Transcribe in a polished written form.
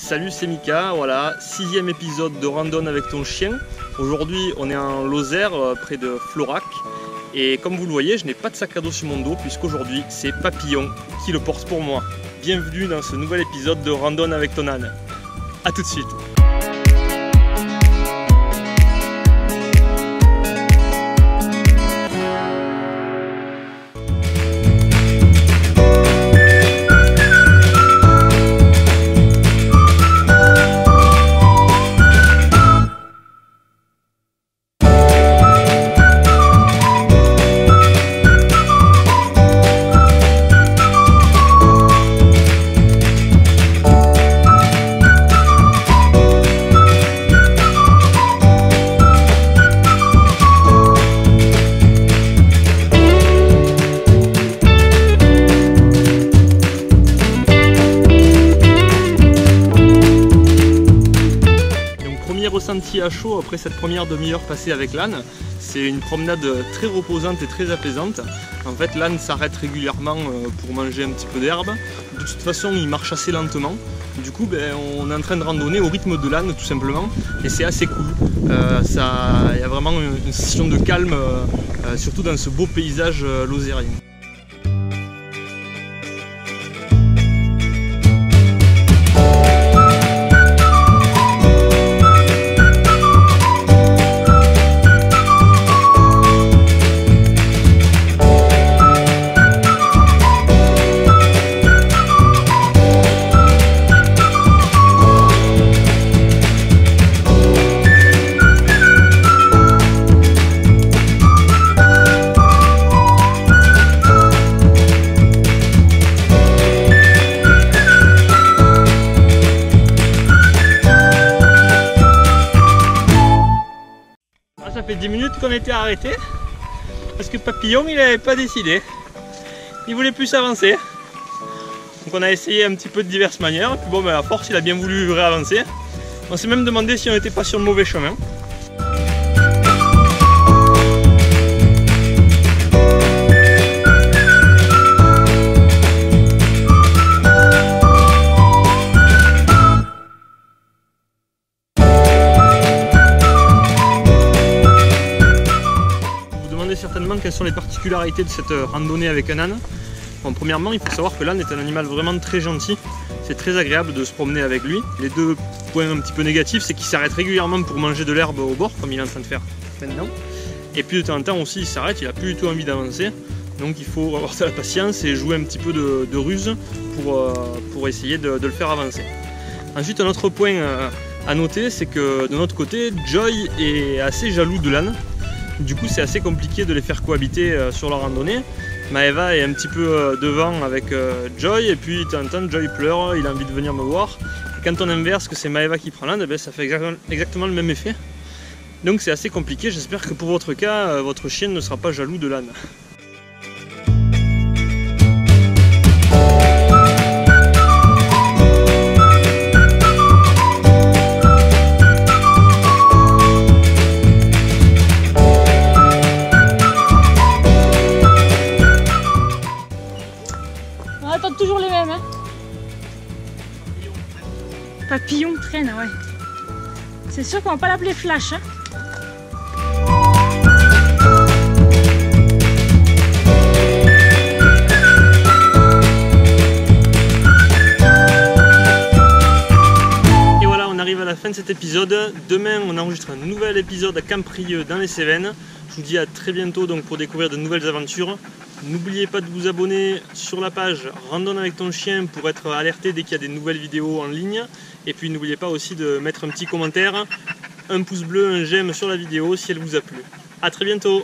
Salut, c'est Mika, voilà, 6e épisode de Randonne avec ton chien. Aujourd'hui on est en Lozère, près de Florac. Et comme vous le voyez, je n'ai pas de sac à dos sur mon dos puisqu'aujourd'hui c'est Papillon qui le porte pour moi. Bienvenue dans ce nouvel épisode de Randonne avec ton âne. A tout de suite. Ressenti à chaud après cette première demi-heure passée avec l'âne, c'est une promenade très reposante et très apaisante. En fait, l'âne s'arrête régulièrement pour manger un petit peu d'herbe. De toute façon, il marche assez lentement. Du coup, on est en train de randonner au rythme de l'âne tout simplement, et c'est assez cool. Il y a vraiment une sensation de calme, surtout dans ce beau paysage lozérien. Ça fait 10 minutes qu'on était arrêté parce que Papillon il n'avait pas décidé, il voulait plus avancer. Donc on a essayé un petit peu de diverses manières, et puis bon, à force il a bien voulu réavancer. On s'est même demandé si on n'était pas sur le mauvais chemin. Certainement quelles sont les particularités de cette randonnée avec un âne. Bon, premièrement, il faut savoir que l'âne est un animal vraiment très gentil, c'est très agréable de se promener avec lui. Les deux points un petit peu négatifs, c'est qu'il s'arrête régulièrement pour manger de l'herbe au bord, comme il est en train de faire maintenant. Et puis de temps en temps aussi il s'arrête, il n'a plus du tout envie d'avancer. Donc il faut avoir de la patience et jouer un petit peu de ruse pour essayer de le faire avancer. Ensuite, un autre point à noter, c'est que de notre côté, Joy est assez jaloux de l'âne. Du coup, c'est assez compliqué de les faire cohabiter sur la randonnée. Maeva est un petit peu devant avec Joy, et puis de temps en temps Joy pleure, il a envie de venir me voir. Et quand on inverse que c'est Maeva qui prend l'âne, ça fait exactement le même effet. Donc c'est assez compliqué. J'espère que pour votre cas, votre chien ne sera pas jaloux de l'âne. On attend toujours les mêmes, hein. Papillon traîne, ouais. C'est sûr qu'on va pas l'appeler Flash, hein. Et voilà, on arrive à la fin de cet épisode. Demain, on enregistre un nouvel épisode à Camprieux dans les Cévennes. Je vous dis à très bientôt donc pour découvrir de nouvelles aventures. N'oubliez pas de vous abonner sur la page Randonne avec ton chien pour être alerté dès qu'il y a des nouvelles vidéos en ligne. Et puis n'oubliez pas aussi de mettre un petit commentaire, un pouce bleu, un j'aime sur la vidéo si elle vous a plu. A très bientôt!